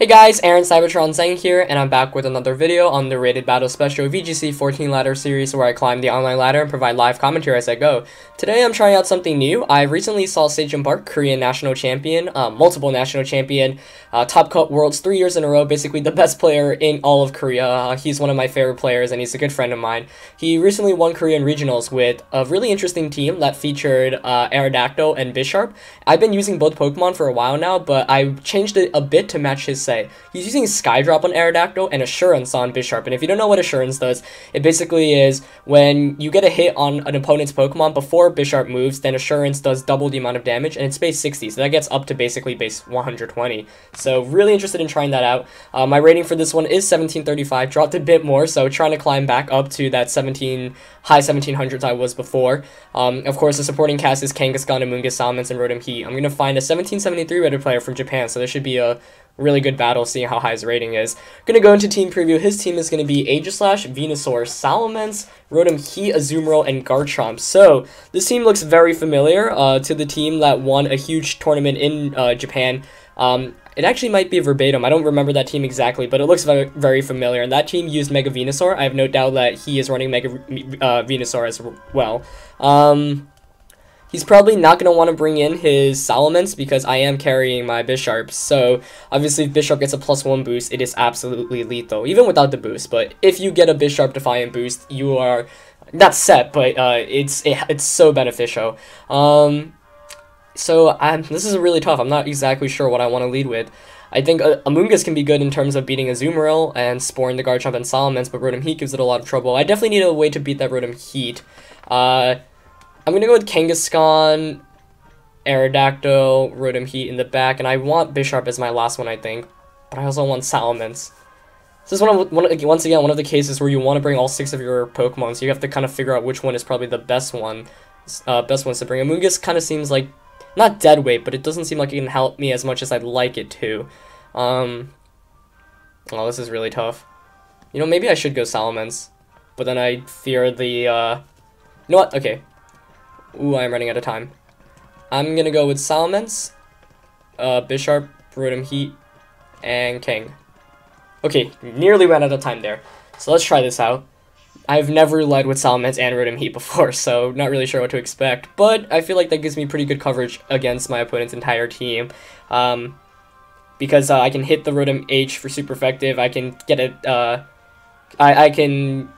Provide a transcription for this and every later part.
Hey guys, Aaron Cybertron Zeng here, and I'm back with another video on the Rated Battle Special VGC 14 ladder series where I climb the online ladder and provide live commentary as I go. Today I'm trying out something new. I recently saw Sejun Park, Korean national champion, multiple national champion, top cut worlds 3 years in a row, basically the best player in all of Korea. He's one of my favorite players and he's a good friend of mine. He recently won Korean regionals with a really interesting team that featured Aerodactyl and Bisharp. I've been using both Pokemon for a while now, but I changed it a bit to match his say. He's using Skydrop on Aerodactyl and Assurance on Bisharp, and if you don't know what Assurance does, it basically is when you get a hit on an opponent's Pokemon before Bisharp moves, then Assurance does double the amount of damage, and it's base 60, so that gets up to basically base 120. So really interested in trying that out. My rating for this one is 1735, dropped a bit more, so trying to climb back up to that high 1700s I was before. Of course, the supporting cast is Kangaskhan, Amoonguss, Salamence, and Rotom Heat. I'm going to find a 1773 rated player from Japan, so this should be a really good battle, seeing how high his rating is. Gonna go into team preview. His team is gonna be Aegislash, Venusaur, Salamence, Rotom Heat, Azumarill, and Garchomp. So this team looks very familiar to the team that won a huge tournament in Japan. It actually might be verbatim. I don't remember that team exactly, but it looks very, very familiar. And that team used Mega Venusaur. I have no doubt that he is running Mega Venusaur as well. He's probably not going to want to bring in his Salamence because I am carrying my Bisharp. So, obviously, if Bisharp gets a +1 boost, it is absolutely lethal, even without the boost. But if you get a Bisharp Defiant boost, you are not set, but it's so beneficial. This is really tough. I'm not exactly sure what I want to lead with. I think Amoonguss can be good in terms of beating Azumarill and sporing the Garchomp and Salamence, but Rotom Heat gives it a lot of trouble. I definitely need a way to beat that Rotom Heat. I'm going to go with Kangaskhan, Aerodactyl, Rotom Heat in the back, and I want Bisharp as my last one, I think. But I also want Salamence. This is once again one of the cases where you want to bring all 6 of your Pokemon, so you have to kind of figure out which one is probably the best ones to bring. Amoonguss kind of seems like, not dead weight, but it doesn't seem like it can help me as much as I'd like it to. Oh, this is really tough. You know, maybe I should go Salamence, but then I fear the, you know what, okay. Ooh, I'm running out of time. I'm gonna go with Salamence, Bisharp, Rotom Heat, and King. Okay, nearly ran out of time there. So let's try this out. I've never led with Salamence and Rotom Heat before, so not really sure what to expect. But I feel like that gives me pretty good coverage against my opponent's entire team. Because I can hit the Rotom H for super effective. I can get it, I can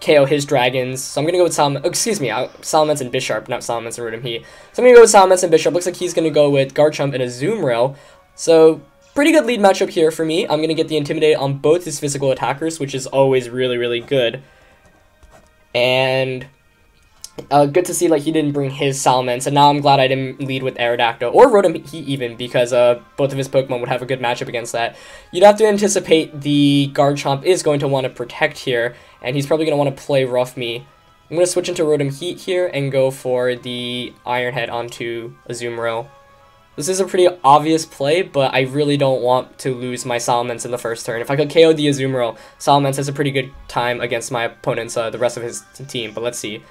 KO his dragons, so I'm going to go with Salamence and Bisharp, not Salamence and Rotom Heat. So I'm going to go with Salamence and Bisharp. Looks like he's going to go with Garchomp and Azumarill. So, pretty good lead matchup here for me. I'm going to get the Intimidate on both his physical attackers, which is always really, really good. And good to see like he didn't bring his Salamence, and now I'm glad I didn't lead with Aerodactyl, or Rotom Heat even, because both of his Pokemon would have a good matchup against that. You'd have to anticipate the Garchomp is going to want to protect here, and he's probably going to want to play rough me. I'm going to switch into Rotom Heat here and go for the Iron Head onto Azumarill. This is a pretty obvious play, but I really don't want to lose my Salamence in the first turn. If I could KO the Azumarill, Salamence has a pretty good time against my opponent's, the rest of his team, but let's see.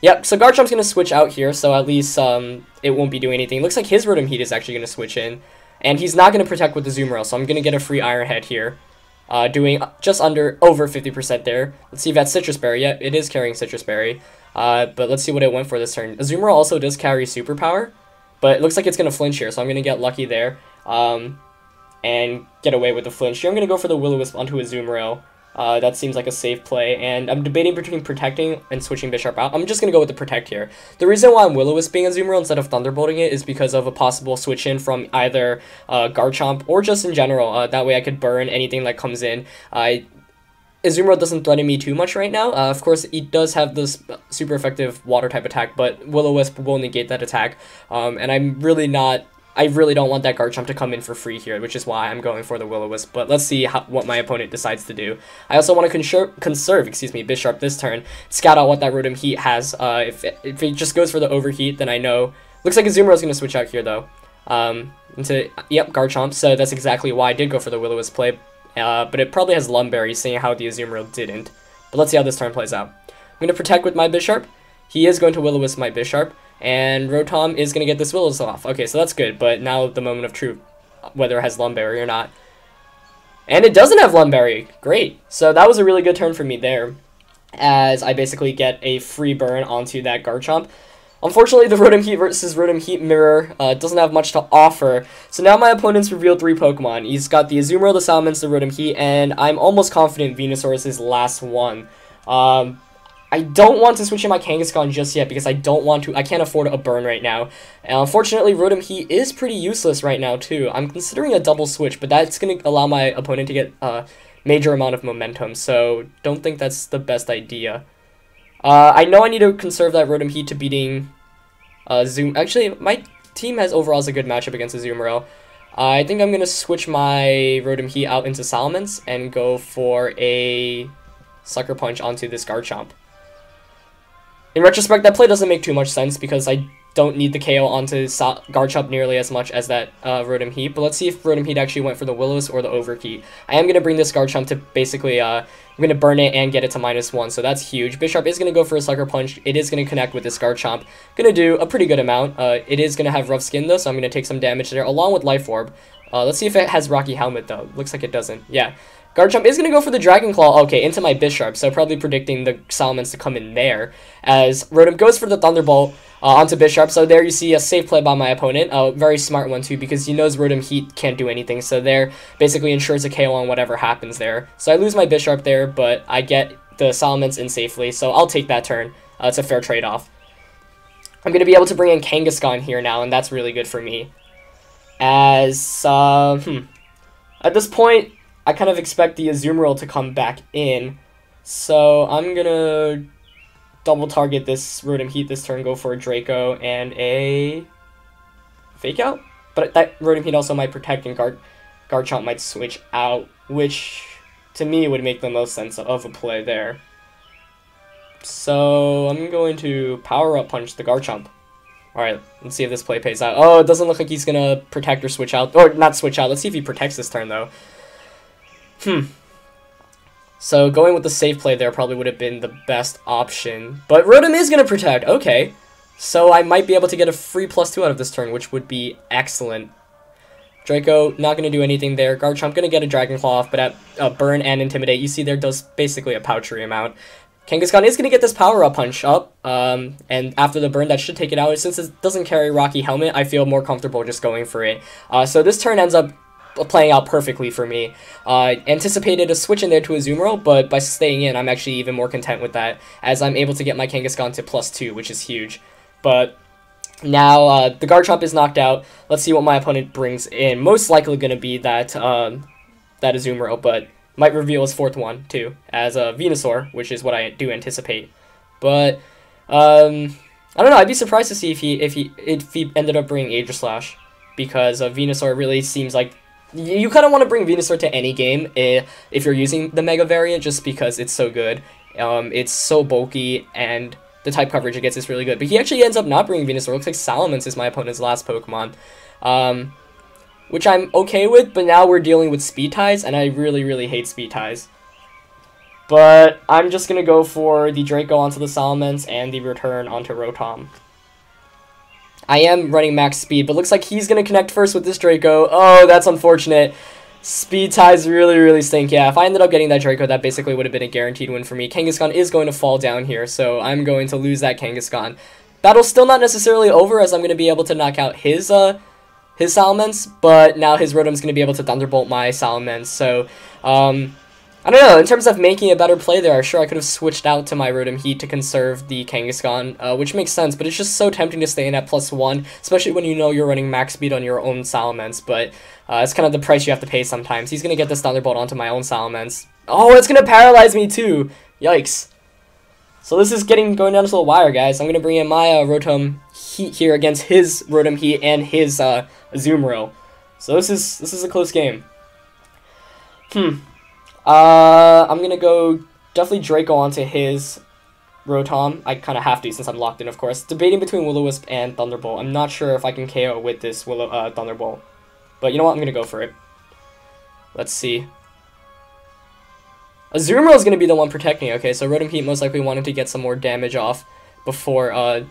Yep, so Garchomp's going to switch out here, so at least it won't be doing anything. It looks like his Rotom Heat is actually going to switch in, and he's not going to protect with the Azumarill, so I'm going to get a free Iron Head here. Doing just over 50% there. Let's see if that's Citrus Berry. Yeah, it is carrying Citrus Berry. But let's see what it went for this turn. Azumarill also does carry Superpower, but it looks like it's going to flinch here, so I'm going to get lucky there and get away with the flinch. Here I'm going to go for the Will-O-Wisp onto Azumarill. That seems like a safe play, and I'm debating between protecting and switching Bisharp out. I'm just going to go with the protect here. The reason why I'm Will-O-Wisping Azumarill instead of Thunderbolting it is because of a possible switch in from either Garchomp or just in general. That way I could burn anything that comes in. Azumarill doesn't threaten me too much right now. Of course, it does have this super effective water type attack, but Will-O-Wisp will negate that attack. And I really don't want that Garchomp to come in for free here, which is why I'm going for the Will-O-Wisp, but let's see what my opponent decides to do. I also want to conserve Bisharp this turn, scout out what that Rotom Heat has. If it just goes for the Overheat, then I know. Looks like Azumarill is going to switch out here, though, yep, Garchomp, so that's exactly why I did go for the Will-O-Wisp play, but it probably has Lumberry, seeing how the Azumarill didn't. But let's see how this turn plays out. I'm going to protect with my Bisharp. He is going to Will-O-Wisp my Bisharp. And Rotom is going to get this Will-O-Wisp off. Okay, so that's good, but now the moment of truth, whether it has Lumberry or not. And it doesn't have Lumberry. Great. So that was a really good turn for me there, as I basically get a free burn onto that Garchomp. Unfortunately, the Rotom Heat versus Rotom Heat Mirror doesn't have much to offer. So now my opponent's revealed 3 Pokemon. He's got the Azumarill, the Salamence, the Rotom Heat, and I'm almost confident Venusaur is his last one. I don't want to switch in my Kangaskhan just yet because I can't afford a burn right now. And unfortunately, Rotom Heat is pretty useless right now too. I'm considering a double switch, but that's going to allow my opponent to get a major amount of momentum, so don't think that's the best idea. I know I need to conserve that Rotom Heat to beating Actually, my team has overall a good matchup against Azumarill. I think I'm going to switch my Rotom Heat out into Salamence and go for a Sucker Punch onto this Garchomp. In retrospect, that play doesn't make too much sense because I don't need the KO onto Garchomp nearly as much as that Rotom Heat. But let's see if Rotom Heat actually went for the Will-O-Wisp or the Overheat. I am going to bring this Garchomp to basically, I'm going to burn it and get it to -1, so that's huge. Bisharp is going to go for a Sucker Punch. It is going to connect with this Garchomp. Going to do a pretty good amount. It is going to have Rough Skin though, so I'm going to take some damage there along with Life Orb. Let's see if it has Rocky Helmet though. Looks like it doesn't. Yeah. Garchomp is going to go for the Dragon Claw, okay, into my Bisharp, so probably predicting the Salamence to come in there, as Rotom goes for the Thunderbolt onto Bisharp, so there you see a safe play by my opponent, a very smart one too, because he knows Rotom Heat can't do anything, so there basically ensures a KO on whatever happens there. So I lose my Bisharp there, but I get the Salamence in safely, so I'll take that turn. It's a fair trade-off. I'm going to be able to bring in Kangaskhan here now, and that's really good for me. As, at this point, I kind of expect the Azumarill to come back in, so I'm gonna double target this Rotom Heat this turn, go for a Draco and a Fake Out, but that Rotom Heat also might protect and Garchomp might switch out, which to me would make the most sense of a play there. So I'm going to Power Up Punch the Garchomp. Alright, let's see if this play pays out. Oh, it doesn't look like he's gonna protect or switch out, or not switch out. Let's see if he protects this turn though. So going with the safe play there probably would have been the best option. But Rotom is going to protect. Okay. So I might be able to get a free +2 out of this turn, which would be excellent. Draco, not going to do anything there. Garchomp going to get a Dragon Claw off, but at Burn and Intimidate, you see there does basically a Pouchery amount. Kangaskhan is going to get this Power-Up Punch up, and after the Burn, that should take it out. Since it doesn't carry Rocky Helmet, I feel more comfortable just going for it. So this turn ends up playing out perfectly for me. Anticipated a switch in there to Azumarill, but by staying in, I'm actually even more content with that, as I'm able to get my Kangaskhan to +2, which is huge. But now the Garchomp is knocked out. Let's see what my opponent brings in. Most likely going to be that that Azumarill, but might reveal his 4th one too, as a Venusaur, which is what I do anticipate. But I don't know. I'd be surprised to see if he ended up bringing Aegislash, because Venusaur really seems like you kind of want to bring Venusaur to any game if you're using the Mega variant, just because it's so good. It's so bulky, and the type coverage it gets is really good. But he actually ends up not bringing Venusaur. Looks like Salamence is my opponent's last Pokemon, which I'm okay with, but now we're dealing with Speed Ties, and I really, really hate Speed Ties. But I'm just going to go for the Draco onto the Salamence and the return onto Rotom. I am running max speed, but looks like he's going to connect first with this Draco. Oh, that's unfortunate. Speed Ties really, really stink. Yeah, if I ended up getting that Draco, that basically would have been a guaranteed win for me. Kangaskhan is going to fall down here, so I'm going to lose that Kangaskhan. Battle's still not necessarily over, as I'm going to be able to knock out his Salamence, but now his Rotom's going to be able to Thunderbolt my Salamence, so, I don't know, in terms of making a better play there, sure I could have switched out to my Rotom Heat to conserve the Kangaskhan, which makes sense, but it's just so tempting to stay in at +1, especially when you know you're running max speed on your own Salamence, but it's kind of the price you have to pay sometimes. He's going to get this Thunderbolt onto my own Salamence. Oh, it's going to paralyze me too! Yikes. So this is going down to the wire, guys. I'm going to bring in my Rotom Heat here against his Rotom Heat and his Azumarill. So this is a close game. I'm gonna go definitely Draco onto his Rotom. I kind of have to since I'm locked in, of course. Debating between Will-O-Wisp and Thunderbolt. I'm not sure if I can KO with this Thunderbolt, but you know what? I'm gonna go for it. Let's see. Azumarill is gonna be the one protecting. Okay, so Rotom Heat most likely wanted to get some more damage off before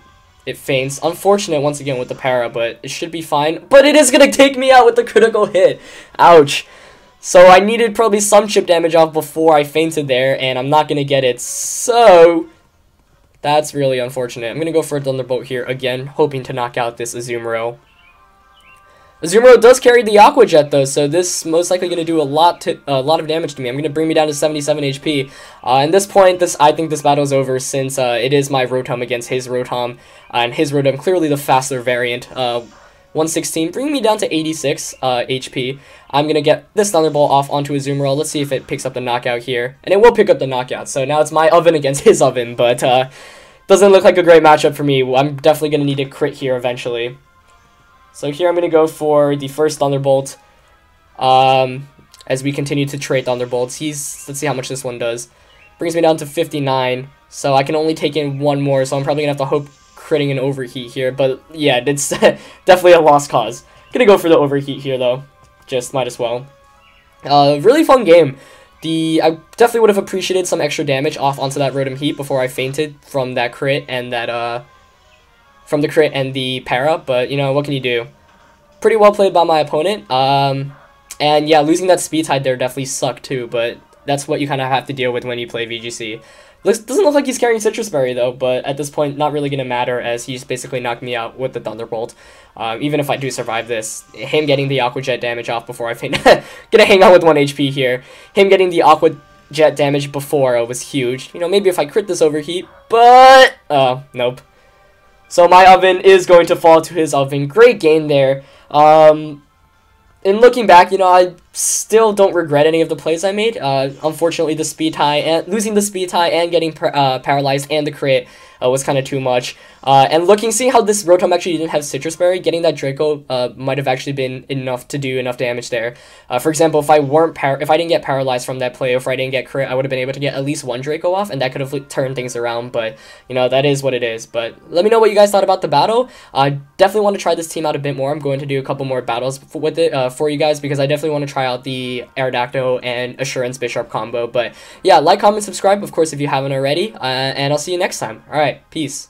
it faints. Unfortunate once again with the para, but it should be fine. But it is gonna take me out with the critical hit. Ouch. So I needed probably some chip damage off before I fainted there, and I'm not going to get it. So that's really unfortunate. I'm going to go for a Thunderbolt here again, hoping to knock out this Azumarill. Azumarill does carry the Aqua Jet though, so this most likely going to do a lot of damage to me. I'm going to bring me down to 77 HP. At this point, I think this battle is over since it is my Rotom against his Rotom, and his Rotom clearly the faster variant. 116, bringing me down to 86 HP. I'm going to get this Thunderbolt off onto Azumarill. Let's see if it picks up the knockout here. And it will pick up the knockout, so now it's my Oven against his Oven, but doesn't look like a great matchup for me. I'm definitely going to need a crit here eventually. So here I'm going to go for the first Thunderbolt as we continue to trade Thunderbolts. Let's see how much this one does. Brings me down to 59, so I can only take in one more, so I'm probably going to have to hope critting an Overheat here. But yeah, it's definitely a lost cause. Going to go for the Overheat here though. Just might as well. Really fun game. I definitely would have appreciated some extra damage off onto that Rotom Heat before I fainted from that crit and that from the crit and the para, but you know, what can you do? Pretty well played by my opponent. And yeah, losing that Speed Tide there definitely sucked too, but that's what you kind of have to deal with when you play VGC. Doesn't look like he's carrying Citrus Berry though, but at this point, not really going to matter as he's basically knocked me out with the Thunderbolt. Even if I do survive this, him getting the Aqua Jet damage off before I faint. Gonna hang out with 1 HP here. Him getting the Aqua Jet damage before was huge. You know, maybe if I crit this Overheat, but nope. So my Oven is going to fall to his Oven. Great game there. In looking back, you know, I still don't regret any of the plays I made. Unfortunately, the Speed Tie and losing the Speed Tie and getting paralyzed and the crit was kind of too much. And seeing how this Rotom actually didn't have Citrus Berry, getting that Draco might have actually been enough to do enough damage there. For example, if I didn't get paralyzed from that play, or if I didn't get crit, I would have been able to get at least one Draco off, and that could have turned things around. But you know, that is what it is. But let me know what you guys thought about the battle. I definitely want to try this team out a bit more. I'm going to do a couple more battles with it for you guys because I definitely want to try out the Aerodactyl and Assurance Bisharp combo. But yeah, like, comment, subscribe, of course, if you haven't already. And I'll see you next time. All right, peace.